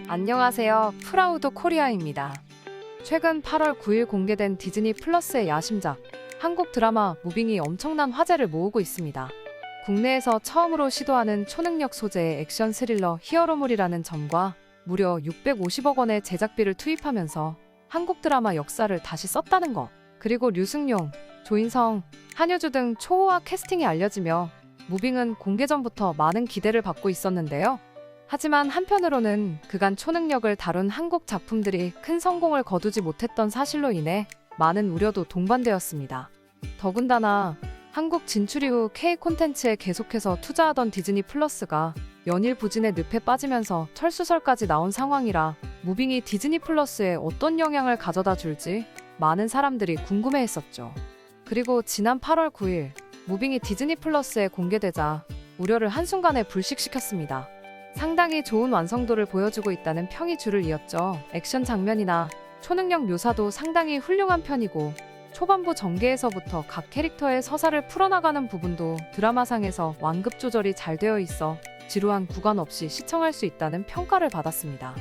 안녕하세요. 프라우드 코리아입니다. 최근 8월 9일 공개된 디즈니 플러스의 야심작 한국 드라마 무빙이 엄청난 화제를 모으고 있습니다. 국내에서 처음으로 시도하는 초능력 소재의 액션 스릴러 히어로물이라는 점과 무려 650억 원의 제작비를 투입하면서 한국 드라마 역사를 다시 썼다는 것, 그리고 류승룡, 조인성, 한효주 등 초호화 캐스팅이 알려지며 무빙은 공개 전부터 많은 기대를 받고 있었는데요. 하지만 한편으로는 그간 초능력을 다룬 한국 작품들이 큰 성공을 거두지 못했던 사실로 인해 많은 우려도 동반되었습니다. 더군다나 한국 진출 이후 K 콘텐츠에 계속해서 투자하던 디즈니 플러스가 연일 부진의 늪에 빠지면서 철수설까지 나온 상황이라 무빙이 디즈니 플러스에 어떤 영향을 가져다 줄지 많은 사람들이 궁금해했었죠. 그리고 지난 8월 9일 무빙이 디즈니 플러스에 공개되자 우려를 한순간에 불식시켰습니다. 상당히 좋은 완성도를 보여주고 있다는 평이 줄을 이었죠. 액션 장면이나 초능력 묘사도 상당히 훌륭한 편이고 초반부 전개에서부터 각 캐릭터의 서사를 풀어나가는 부분도 드라마상에서 완급 조절이 잘 되어 있어 지루한 구간 없이 시청할 수 있다는 평가를 받았습니다.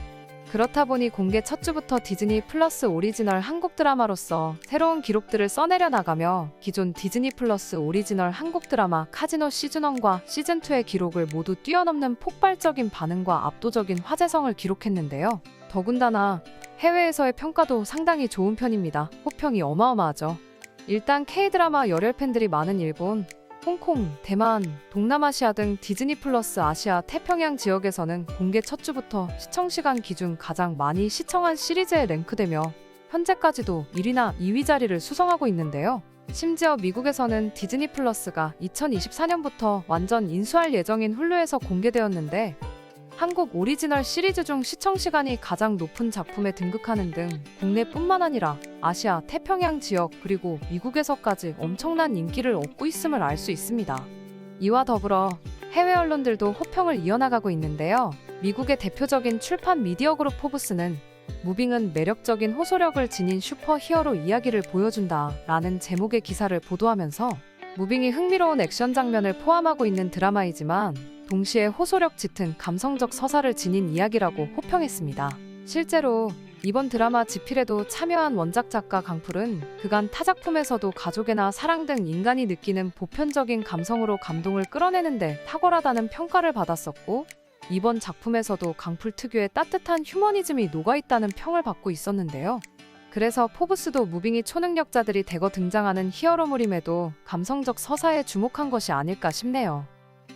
그렇다 보니 공개 첫 주부터 디즈니 플러스 오리지널 한국 드라마로서 새로운 기록들을 써내려 나가며 기존 디즈니 플러스 오리지널 한국 드라마 카지노 시즌1과 시즌2의 기록을 모두 뛰어넘는 폭발적인 반응과 압도적인 화제성을 기록했는데요. 더군다나 해외에서의 평가도 상당히 좋은 편입니다. 호평이 어마어마하죠. 일단 K-드라마 열혈 팬들이 많은 일본, 홍콩, 대만, 동남아시아 등 디즈니 플러스 아시아 태평양 지역에서는 공개 첫 주부터 시청시간 기준 가장 많이 시청한 시리즈에 랭크되며 현재까지도 1위나 2위 자리를 수성하고 있는데요. 심지어 미국에서는 디즈니 플러스가 2024년부터 완전 인수할 예정인 훌루에서 공개되었는데 한국 오리지널 시리즈 중 시청시간이 가장 높은 작품에 등극하는 등 국내뿐만 아니라 아시아, 태평양 지역 그리고 미국에서까지 엄청난 인기를 얻고 있음을 알 수 있습니다. 이와 더불어 해외 언론들도 호평을 이어나가고 있는데요. 미국의 대표적인 출판 미디어 그룹 포브스는 무빙은 매력적인 호소력을 지닌 슈퍼히어로 이야기를 보여준다 라는 제목의 기사를 보도하면서 무빙이 흥미로운 액션 장면을 포함하고 있는 드라마이지만 동시에 호소력 짙은 감성적 서사를 지닌 이야기라고 호평했습니다. 실제로 이번 드라마 지필에도 참여한 원작 작가 강풀은 그간 타 작품에서도 가족애나 사랑 등 인간이 느끼는 보편적인 감성으로 감동을 끌어내는데 탁월하다는 평가를 받았었고 이번 작품에서도 강풀 특유의 따뜻한 휴머니즘이 녹아있다는 평을 받고 있었는데요. 그래서 포브스도 무빙이 초능력자들이 대거 등장하는 히어로물임에도 감성적 서사에 주목한 것이 아닐까 싶네요.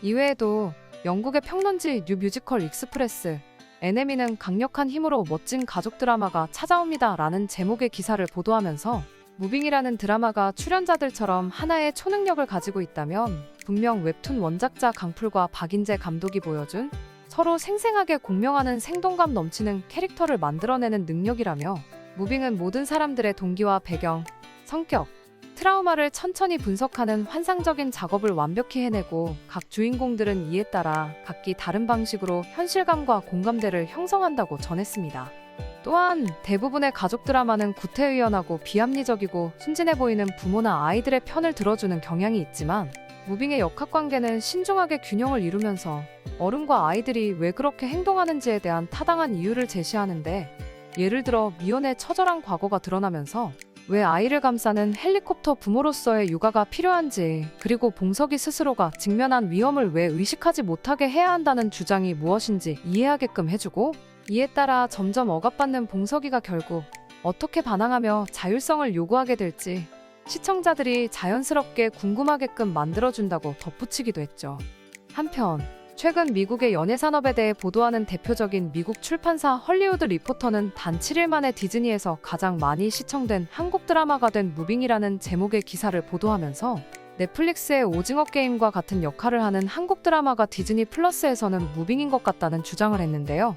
이외에도 영국의 평론지 뉴 뮤지컬 익스프레스, NME는 강력한 힘으로 멋진 가족 드라마가 찾아옵니다 라는 제목의 기사를 보도하면서 무빙이라는 드라마가 출연자들처럼 하나의 초능력을 가지고 있다면 분명 웹툰 원작자 강풀과 박인재 감독이 보여준 서로 생생하게 공명하는 생동감 넘치는 캐릭터를 만들어내는 능력이라며 무빙은 모든 사람들의 동기와 배경, 성격, 트라우마를 천천히 분석하는 환상적인 작업을 완벽히 해내고 각 주인공들은 이에 따라 각기 다른 방식으로 현실감과 공감대를 형성한다고 전했습니다. 또한 대부분의 가족 드라마는 구태의연하고 비합리적이고 순진해 보이는 부모나 아이들의 편을 들어주는 경향이 있지만 무빙의 역학관계는 신중하게 균형을 이루면서 어른과 아이들이 왜 그렇게 행동하는지에 대한 타당한 이유를 제시하는데 예를 들어 미연의 처절한 과거가 드러나면서 왜 아이를 감싸는 헬리콥터 부모로서의 육아가 필요한지 그리고 봉석이 스스로가 직면한 위험을 왜 의식하지 못하게 해야 한다는 주장이 무엇인지 이해하게끔 해주고 이에 따라 점점 억압받는 봉석이가 결국 어떻게 반항하며 자율성을 요구하게 될지 시청자들이 자연스럽게 궁금하게끔 만들어준다고 덧붙이기도 했죠. 한편 최근 미국의 연예산업에 대해 보도하는 대표적인 미국 출판사 헐리우드 리포터는 단 7일 만에 디즈니에서 가장 많이 시청된 한국 드라마가 된 무빙이라는 제목의 기사를 보도하면서 넷플릭스의 오징어 게임과 같은 역할을 하는 한국 드라마가 디즈니 플러스에서는 무빙인 것 같다는 주장을 했는데요.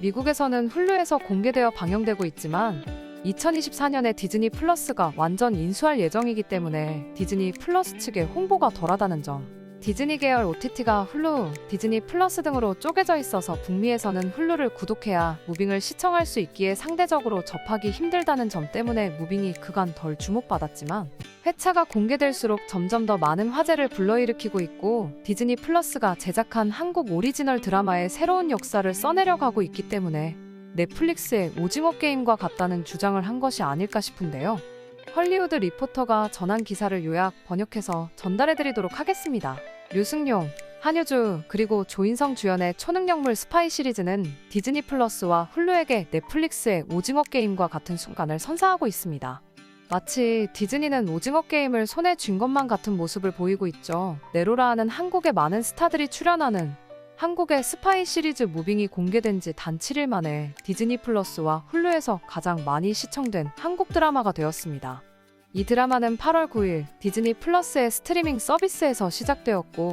미국에서는 훌루에서 공개되어 방영되고 있지만 2024년에 디즈니 플러스가 완전 인수할 예정이기 때문에 디즈니 플러스 측의 홍보가 덜하다는 점, 디즈니 계열 OTT가 훌루, 디즈니 플러스 등으로 쪼개져 있어서 북미에서는 훌루를 구독해야 무빙을 시청할 수 있기에 상대적으로 접하기 힘들다는 점 때문에 무빙이 그간 덜 주목받았지만 회차가 공개될수록 점점 더 많은 화제를 불러일으키고 있고 디즈니 플러스가 제작한 한국 오리지널 드라마의 새로운 역사를 써내려가고 있기 때문에 넷플릭스의 오징어 게임과 같다는 주장을 한 것이 아닐까 싶은데요. 헐리우드 리포터가 전한 기사를 요약 번역해서 전달해드리도록 하겠습니다. 류승룡, 한효주, 그리고 조인성 주연의 초능력물 스파이 시리즈는 디즈니 플러스와 훌루에게 넷플릭스의 오징어 게임과 같은 순간을 선사하고 있습니다. 마치 디즈니는 오징어 게임을 손에 쥔 것만 같은 모습을 보이고 있죠. 네로라는 한국의 많은 스타들이 출연하는 한국의 스파이 시리즈 무빙이 공개된 지 단 7일 만에 디즈니 플러스와 훌루에서 가장 많이 시청된 한국 드라마가 되었습니다. 이 드라마는 8월 9일 디즈니 플러스의 스트리밍 서비스에서 시작되었고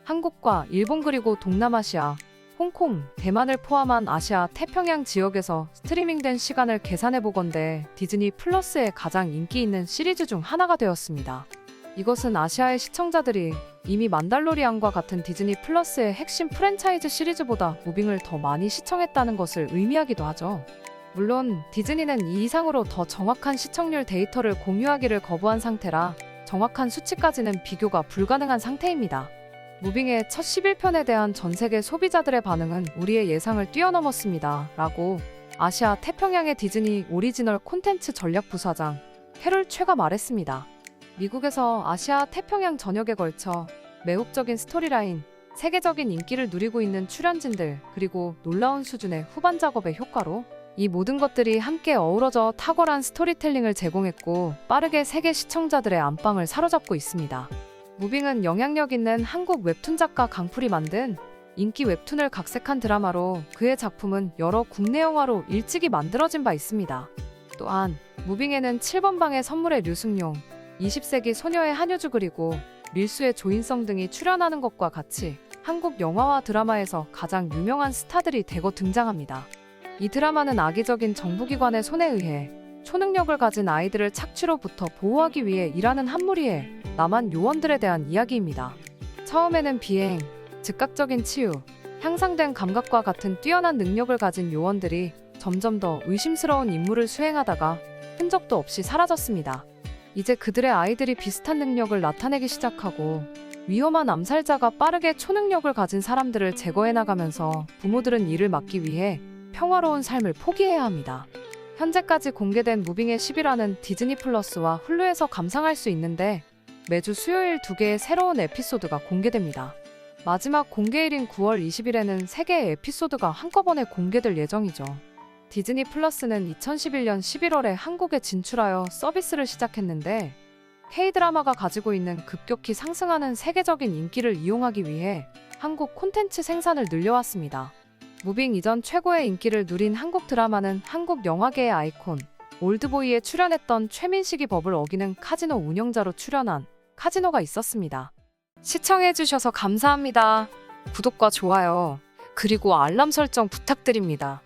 한국과 일본 그리고 동남아시아, 홍콩, 대만을 포함한 아시아 태평양 지역에서 스트리밍된 시간을 계산해보건대 디즈니 플러스의 가장 인기 있는 시리즈 중 하나가 되었습니다. 이것은 아시아의 시청자들이 이미 만달로리안과 같은 디즈니 플러스의 핵심 프랜차이즈 시리즈보다 무빙을 더 많이 시청했다는 것을 의미하기도 하죠. 물론 디즈니는 이 이상으로 더 정확한 시청률 데이터를 공유하기를 거부한 상태라 정확한 수치까지는 비교가 불가능한 상태입니다. 무빙의 첫 11편에 대한 전 세계 소비자들의 반응은 우리의 예상을 뛰어넘었습니다. 라고 아시아 태평양의 디즈니 오리지널 콘텐츠 전략 부사장 캐롤 최가 말했습니다. 미국에서 아시아 태평양 전역에 걸쳐 매혹적인 스토리라인, 세계적인 인기를 누리고 있는 출연진들, 그리고 놀라운 수준의 후반 작업의 효과로 이 모든 것들이 함께 어우러져 탁월한 스토리텔링을 제공했고 빠르게 세계 시청자들의 안방을 사로잡고 있습니다. 무빙은 영향력 있는 한국 웹툰 작가 강풀이 만든 인기 웹툰을 각색한 드라마로 그의 작품은 여러 국내 영화로 일찍이 만들어진 바 있습니다. 또한 무빙에는 7번 방의 선물의 류승룡, 20세기 소녀의 한효주 그리고 릴수의 조인성 등이 출연하는 것과 같이 한국 영화와 드라마에서 가장 유명한 스타들이 대거 등장합니다. 이 드라마는 악의적인 정부기관의 손에 의해 초능력을 가진 아이들을 착취로부터 보호하기 위해 일하는 한 무리의 남한 요원들에 대한 이야기입니다. 처음에는 비행, 즉각적인 치유, 향상된 감각과 같은 뛰어난 능력을 가진 요원들이 점점 더 의심스러운 임무를 수행하다가 흔적도 없이 사라졌습니다. 이제 그들의 아이들이 비슷한 능력을 나타내기 시작하고 위험한 암살자가 빠르게 초능력을 가진 사람들을 제거해 나가면서 부모들은 이를 막기 위해 평화로운 삶을 포기해야 합니다. 현재까지 공개된 무빙의 10일화는 디즈니 플러스와 훌루에서 감상할 수 있는데 매주 수요일 2개의 새로운 에피소드가 공개됩니다. 마지막 공개일인 9월 20일에는 3개의 에피소드가 한꺼번에 공개될 예정이죠. 디즈니 플러스는 2011년 11월에 한국에 진출하여 서비스를 시작했는데 K-드라마가 가지고 있는 급격히 상승하는 세계적인 인기를 이용하기 위해 한국 콘텐츠 생산을 늘려왔습니다. 무빙 이전 최고의 인기를 누린 한국 드라마는 한국 영화계의 아이콘 올드보이에 출연했던 최민식이 법을 어기는 카지노 운영자로 출연한 카지노가 있었습니다. 시청해주셔서 감사합니다. 구독과 좋아요, 그리고 알람 설정 부탁드립니다.